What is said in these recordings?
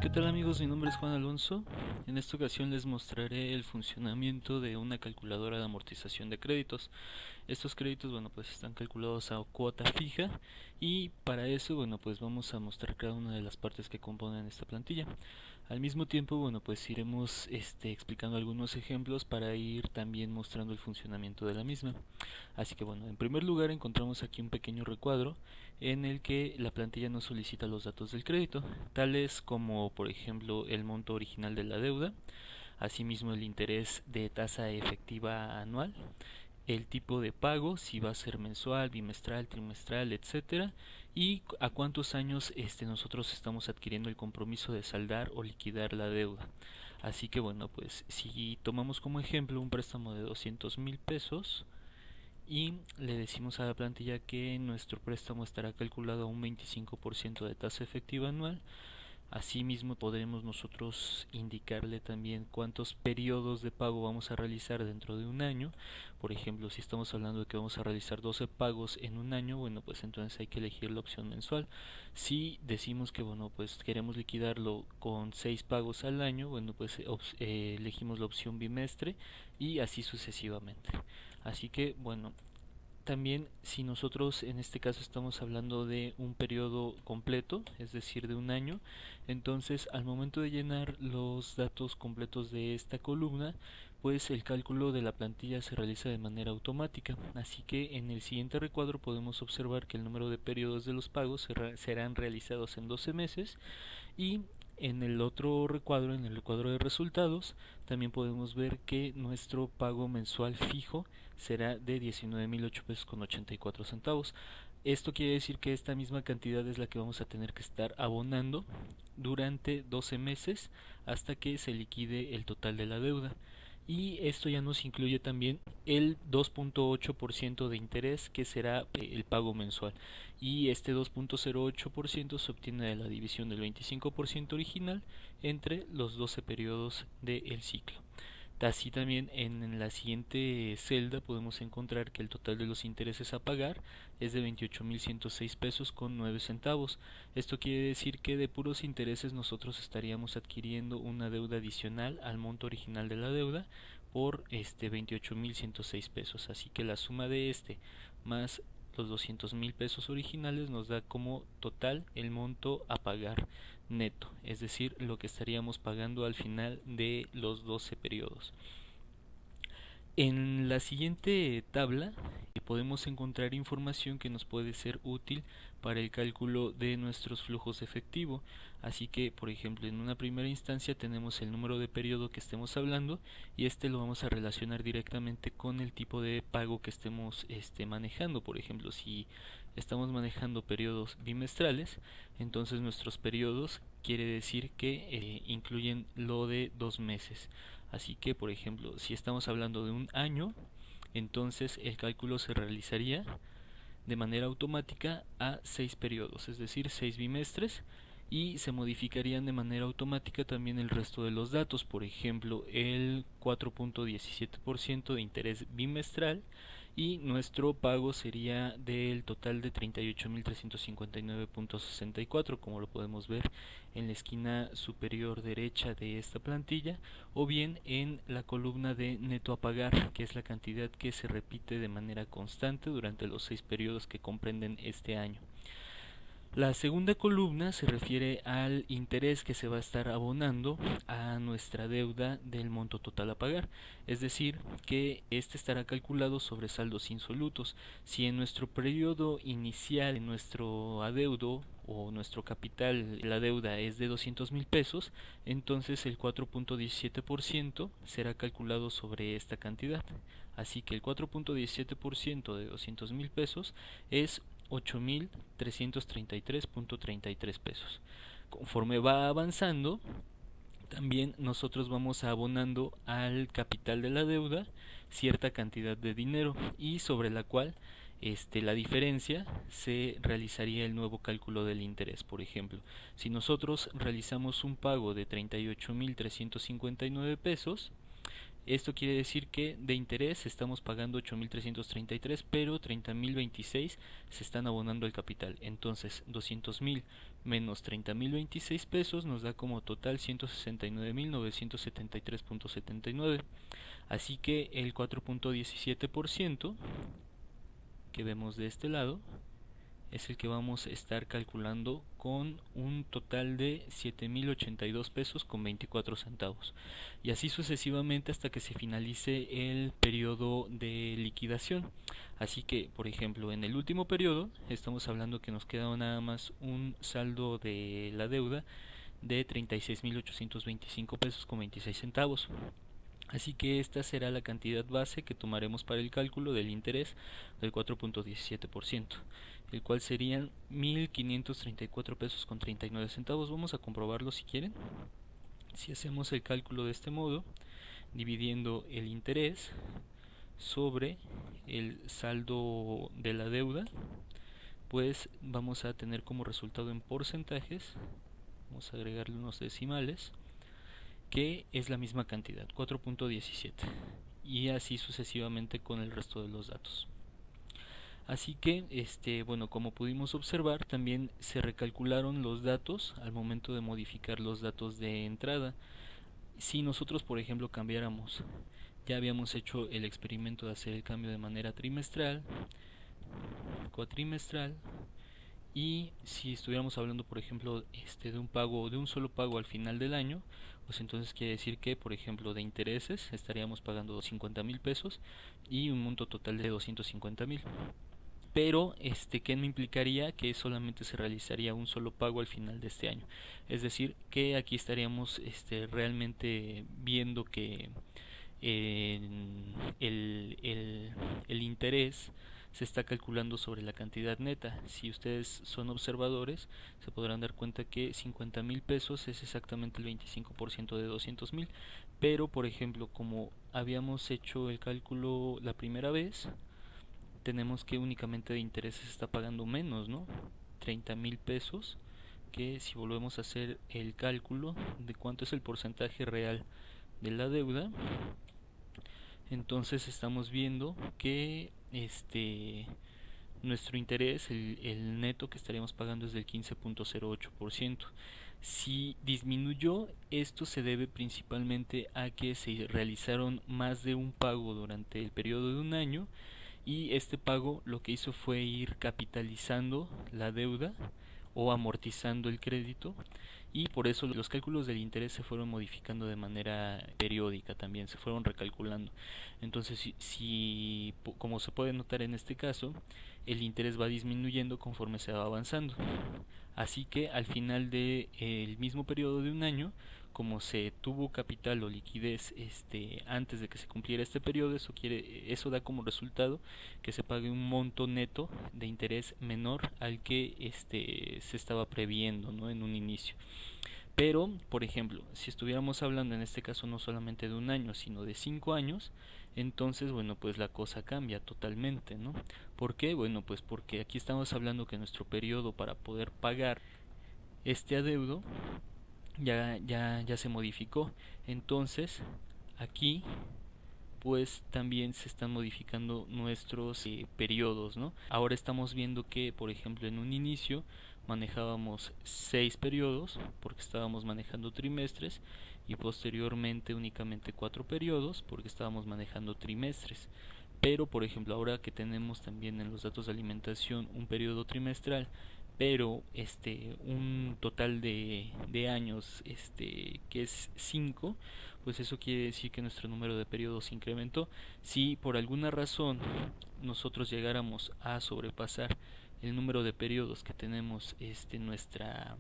¿Qué tal amigos? Mi nombre es Juan Alonso. En esta ocasión les mostraré el funcionamiento de una calculadora de amortización de créditos. Estos créditos, pues están calculados a cuota fija y para eso, pues vamos a mostrar cada una de las partes que componen esta plantilla. Al mismo tiempo, pues iremos explicando algunos ejemplos para ir también mostrando el funcionamiento de la misma. Así que en primer lugar encontramos aquí un pequeño recuadro en el que la plantilla nos solicita los datos del crédito, tales como por ejemplo el monto original de la deuda, asimismo el interés de tasa efectiva anual, el tipo de pago, si va a ser mensual, bimestral, trimestral, etcétera, y a cuántos años nosotros estamos adquiriendo el compromiso de saldar o liquidar la deuda. Así que pues si tomamos como ejemplo un préstamo de 200,000 pesos y le decimos a la plantilla que nuestro préstamo estará calculado a un 25% de tasa efectiva anual. Asimismo podremos nosotros indicarle también cuántos periodos de pago vamos a realizar dentro de un año. Por ejemplo, si estamos hablando de que vamos a realizar 12 pagos en un año, pues entonces hay que elegir la opción mensual. Si decimos que pues queremos liquidarlo con 6 pagos al año, pues elegimos la opción bimestre y así sucesivamente. Así que también si nosotros en este caso estamos hablando de un periodo completo, es decir, de un año, entonces al momento de llenar los datos completos de esta columna, pues el cálculo de la plantilla se realiza de manera automática. Así que en el siguiente recuadro podemos observar que el número de periodos de los pagos serán realizados en 12 meses y en el otro recuadro, en el recuadro de resultados, también podemos ver que nuestro pago mensual fijo será de 19,008 pesos con 84 centavos. Esto quiere decir que esta misma cantidad es la que vamos a tener que estar abonando durante 12 meses hasta que se liquide el total de la deuda. Y esto ya nos incluye también el 2.8% de interés que será el pago mensual. Y este 2.08% se obtiene de la división del 25% original entre los 12 periodos del ciclo. Así también en la siguiente celda podemos encontrar que el total de los intereses a pagar es de 28,106 pesos con 9 centavos. Esto quiere decir que de puros intereses nosotros estaríamos adquiriendo una deuda adicional al monto original de la deuda por 28,106 pesos. Así que la suma de más los 200,000 pesos originales nos da como total el monto a pagar neto, es decir, lo que estaríamos pagando al final de los 12 periodos. En la siguiente tabla podemos encontrar información que nos puede ser útil para el cálculo de nuestros flujos de efectivo. Así que, por ejemplo, en una primera instancia tenemos el número de periodo que estemos hablando y lo vamos a relacionar directamente con el tipo de pago que estemos manejando. Por ejemplo, si estamos manejando periodos bimestrales, entonces nuestros periodos quiere decir que incluyen lo de 2 meses. Así que, por ejemplo, si estamos hablando de un año, entonces el cálculo se realizaría de manera automática a 6 periodos, es decir, 6 bimestres, y se modificarían de manera automática también el resto de los datos, por ejemplo, el 4.17% de interés bimestral y nuestro pago sería del total de 38,359,64, como lo podemos ver en la esquina superior derecha de esta plantilla, o bien en la columna de neto a pagar, que es la cantidad que se repite de manera constante durante los 6 periodos que comprenden este año. La segunda columna se refiere al interés que se va a estar abonando a nuestra deuda del monto total a pagar, es decir, que este estará calculado sobre saldos insolutos. Si en nuestro periodo inicial, en nuestro adeudo o nuestro capital, la deuda es de 200,000 pesos, entonces el 4.17% será calculado sobre esta cantidad. Así que el 4.17% de 200,000 pesos es 8,333.33 pesos. Conforme va avanzando, también nosotros vamos abonando al capital de la deuda cierta cantidad de dinero y sobre la cual la diferencia se realizaría el nuevo cálculo del interés. Por ejemplo, si nosotros realizamos un pago de 38,359 pesos, Esto quiere decir que de interés estamos pagando 8.333, pero 30.026 se están abonando al capital. Entonces 200.000 menos 30.026 pesos nos da como total 169.973.79. Así que el 4.17% que vemos de este lado es el que vamos a estar calculando con un total de 7.082 pesos con 24 centavos, y así sucesivamente hasta que se finalice el periodo de liquidación. Así que, por ejemplo, en el último periodo estamos hablando que nos queda nada más un saldo de la deuda de 36.825 pesos con 26 centavos. Así que esta será la cantidad base que tomaremos para el cálculo del interés del 4.17%, el cual serían 1.534 pesos con 39 centavos. Vamos a comprobarlo si quieren. Si hacemos el cálculo de este modo, dividiendo el interés sobre el saldo de la deuda, pues vamos a tener como resultado en porcentajes, vamos a agregarle unos decimales, que es la misma cantidad, 4.17, y así sucesivamente con el resto de los datos. Así que, bueno, como pudimos observar, también se recalcularon los datos al momento de modificar los datos de entrada. Si nosotros, por ejemplo, cambiáramos, ya habíamos hecho el experimento de hacer el cambio de manera trimestral, cuatrimestral, y si estuviéramos hablando, por ejemplo, de un pago, de un solo pago al final del año, pues entonces quiere decir que, por ejemplo, de intereses estaríamos pagando 50.000 pesos y un monto total de 250.000. Pero ¿qué no implicaría? Que solamente se realizaría un solo pago al final de este año. Es decir, que aquí estaríamos realmente viendo que el interés se está calculando sobre la cantidad neta. Si ustedes son observadores, se podrán dar cuenta que 50.000 pesos es exactamente el 25% de 200.000, pero por ejemplo, como habíamos hecho el cálculo la primera vez, tenemos que únicamente de intereses se está pagando menos, ¿no? 30.000 pesos, que si volvemos a hacer el cálculo de cuánto es el porcentaje real de la deuda, entonces estamos viendo que nuestro interés, el neto que estaríamos pagando es del 15.08%. Si disminuyó, esto se debe principalmente a que se realizaron más de un pago durante el periodo de un año, y este pago lo que hizo fue ir capitalizando la deuda o amortizando el crédito, y por eso los cálculos del interés se fueron modificando de manera periódica, también se fueron recalculando. Entonces, como se puede notar en este caso, el interés va disminuyendo conforme se va avanzando. Así que al final del mismo periodo de un año, como se tuvo capital o liquidez antes de que se cumpliera este periodo, eso da como resultado que se pague un monto neto de interés menor al que se estaba previendo, ¿no?, en un inicio. Pero, por ejemplo, si estuviéramos hablando en este caso no solamente de un año, sino de 5 años, entonces, bueno, pues la cosa cambia totalmente, ¿no? ¿Por qué? Bueno, pues porque aquí estamos hablando que nuestro periodo para poder pagar este adeudo ya se modificó. Entonces, aquí pues también se están modificando nuestros periodos, ¿no? Ahora estamos viendo que, por ejemplo, en un inicio manejábamos 6 periodos porque estábamos manejando trimestres, y posteriormente únicamente 4 periodos porque estábamos manejando trimestres. Pero, por ejemplo, ahora que tenemos también en los datos de alimentación un periodo trimestral, pero un total de años que es 5, pues eso quiere decir que nuestro número de periodos se incrementó. Si por alguna razón nosotros llegáramos a sobrepasar el número de periodos que tenemos en nuestra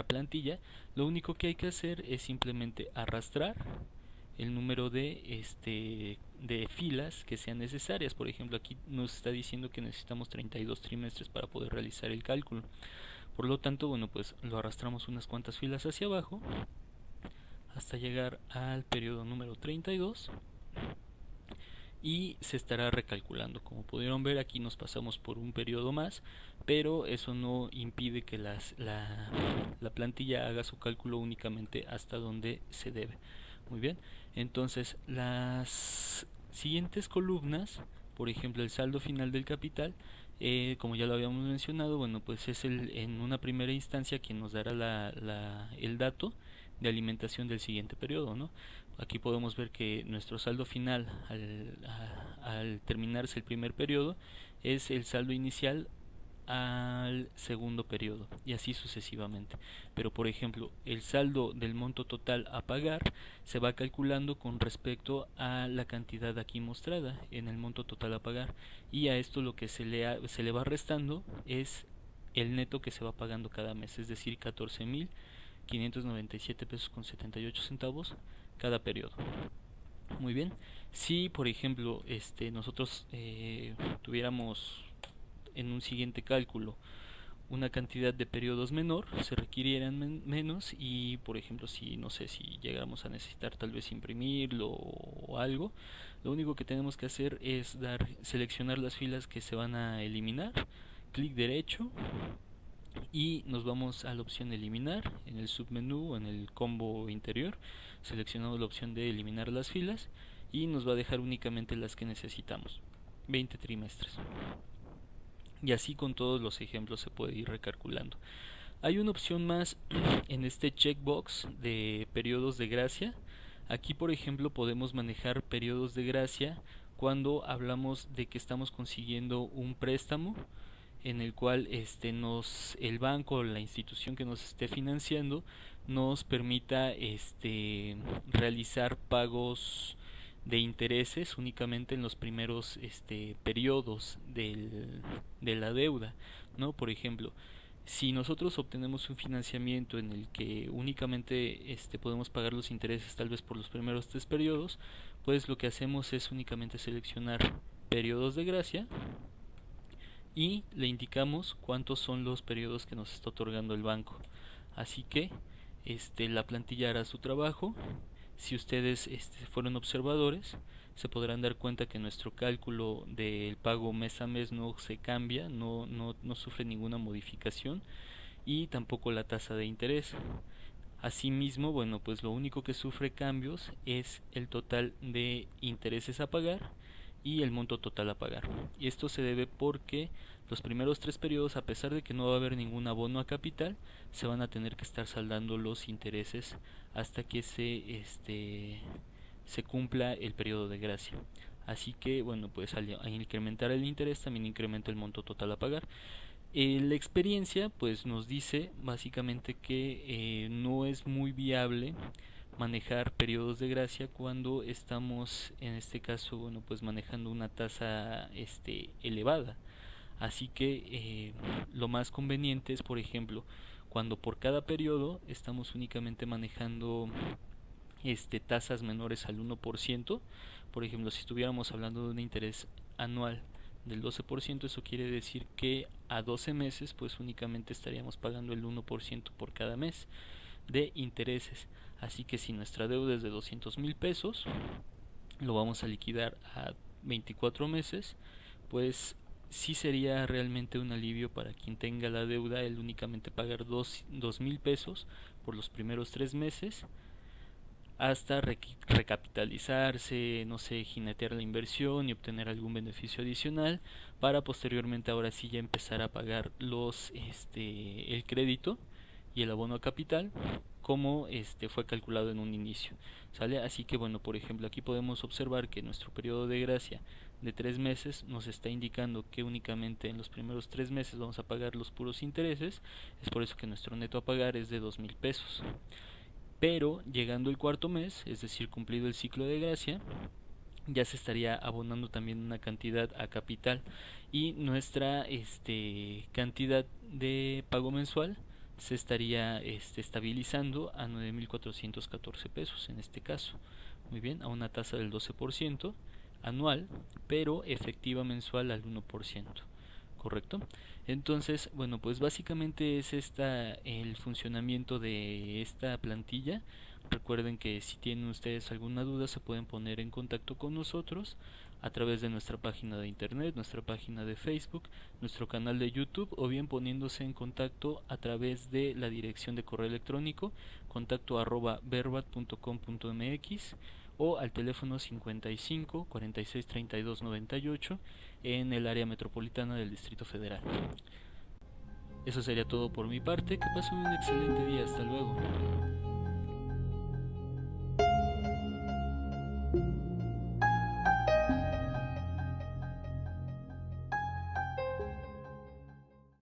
plantilla, lo único que hay que hacer es simplemente arrastrar el número de filas que sean necesarias. Por ejemplo, aquí nos está diciendo que necesitamos 32 trimestres para poder realizar el cálculo. Por lo tanto, bueno, pues lo arrastramos unas cuantas filas hacia abajo hasta llegar al periodo número 32 y se estará recalculando. Como pudieron ver, aquí nos pasamos por un periodo más, pero eso no impide que la plantilla haga su cálculo únicamente hasta donde se debe. Muy bien, entonces las siguientes columnas, por ejemplo el saldo final del capital, como ya lo habíamos mencionado, bueno, pues es en una primera instancia quien nos dará el dato de alimentación del siguiente periodo, ¿no? Aquí podemos ver que nuestro saldo final al terminarse el primer periodo es el saldo inicial al segundo periodo y así sucesivamente. Pero por ejemplo, el saldo del monto total a pagar se va calculando con respecto a la cantidad aquí mostrada en el monto total a pagar, y a esto lo que se le va restando es el neto que se va pagando cada mes, es decir, 14.597 pesos con 78 centavos cada periodo. Muy bien, si por ejemplo nosotros tuviéramos en un siguiente cálculo una cantidad de periodos menor, se requirieran menos, y por ejemplo si no sé, si llegamos a necesitar tal vez imprimirlo o algo, lo único que tenemos que hacer es seleccionar las filas que se van a eliminar, clic derecho y nos vamos a la opción de eliminar en el submenú o en el combo interior, seleccionamos la opción de eliminar las filas y nos va a dejar únicamente las que necesitamos, 20 trimestres. Y así con todos los ejemplos se puede ir recalculando. Hay una opción más en este checkbox de periodos de gracia. Aquí por ejemplo podemos manejar periodos de gracia cuando hablamos de que estamos consiguiendo un préstamo en el cual el banco o la institución que nos esté financiando nos permita realizar pagos de intereses únicamente en los primeros periodos de la deuda, ¿no? Por ejemplo, si nosotros obtenemos un financiamiento en el que únicamente podemos pagar los intereses tal vez por los primeros 3 periodos, pues lo que hacemos es únicamente seleccionar periodos de gracia y le indicamos cuántos son los periodos que nos está otorgando el banco. Así que la plantilla hará su trabajo. Si ustedes fueron observadores, se podrán dar cuenta que nuestro cálculo del pago mes a mes no se cambia, no sufre ninguna modificación, y tampoco la tasa de interés. Asimismo, bueno, pues lo único que sufre cambios es el total de intereses a pagar y el monto total a pagar. Y esto se debe porque los primeros 3 periodos, a pesar de que no va a haber ningún abono a capital, se van a tener que estar saldando los intereses hasta que se cumpla el periodo de gracia. Así que, bueno, pues al incrementar el interés también incrementa el monto total a pagar. La experiencia pues nos dice básicamente que no es muy viable manejar periodos de gracia cuando estamos en este caso, bueno, pues manejando una tasa elevada. Así que lo más conveniente es, por ejemplo, cuando por cada periodo estamos únicamente manejando tasas menores al 1%. Por ejemplo, si estuviéramos hablando de un interés anual del 12%, eso quiere decir que a 12 meses pues únicamente estaríamos pagando el 1% por cada mes de intereses. Así que si nuestra deuda es de 200,000 pesos, lo vamos a liquidar a 24 meses, pues sí sería realmente un alivio para quien tenga la deuda el únicamente pagar 2,000 pesos por los primeros 3 meses hasta recapitalizarse, no sé, jinetear la inversión y obtener algún beneficio adicional para posteriormente ahora sí ya empezar a pagar el crédito y el abono a capital como fue calculado en un inicio, ¿sale? Así que bueno, por ejemplo, aquí podemos observar que nuestro periodo de gracia de 3 meses nos está indicando que únicamente en los primeros 3 meses vamos a pagar los puros intereses. Es por eso que nuestro neto a pagar es de 2,000 pesos. Pero llegando el cuarto mes, es decir, cumplido el ciclo de gracia, ya se estaría abonando también una cantidad a capital, y nuestra cantidad de pago mensual se estaría estabilizando a 9,414 pesos en este caso. Muy bien, a una tasa del 12% anual, pero efectiva mensual al 1%. ¿Correcto? Entonces, bueno, pues básicamente es el funcionamiento de esta plantilla. Recuerden que si tienen ustedes alguna duda se pueden poner en contacto con nosotros a través de nuestra página de internet, nuestra página de Facebook, nuestro canal de YouTube, o bien poniéndose en contacto a través de la dirección de correo electrónico contacto@verbat.com.mx o al teléfono 55 46 32 98 en el área metropolitana del Distrito Federal. Eso sería todo por mi parte. Que pasen un excelente día. Hasta luego.